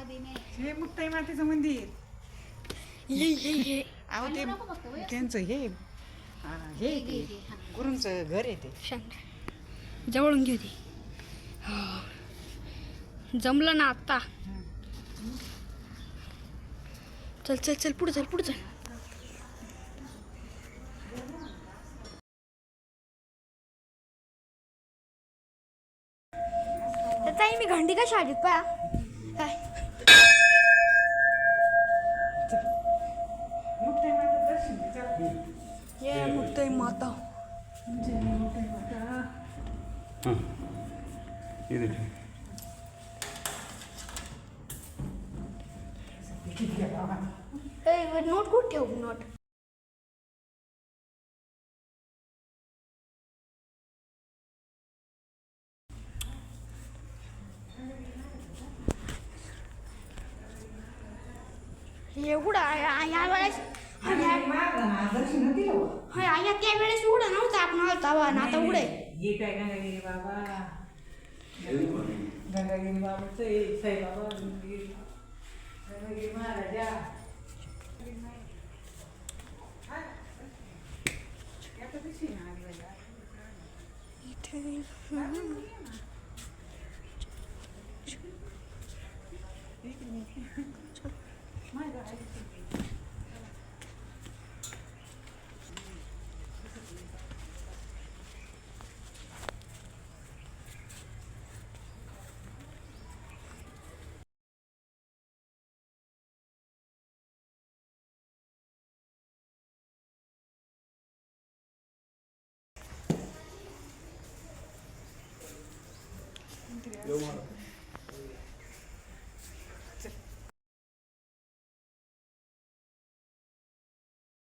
हे मुक्ताई मातेचं मंदिर. अहो ते त्यांचं हे गुरूंचं घर आहे ते. जवळून घेऊ दे. जमलं ना आता. चल चल चल पुढे चल पुढे चल. ताई मी घंटी कशा आलीत पा काय मुक्ताई माता दर्शन घे, चल. ये मुक्ताई माता. जय मुक्ताई माता. इथे किती घ्या बाबा. नोट कुठे ठेवू नोट. एवढा या वेळेस दर्शन दिलं. त्या वेळेस उघडा नव्हता आपण होता आता उघडे. ये काय गंगागिरी बाबा. गंगागिरी बाबाचं साईबाबा गंगागिरी महाराजा. येऊ मला.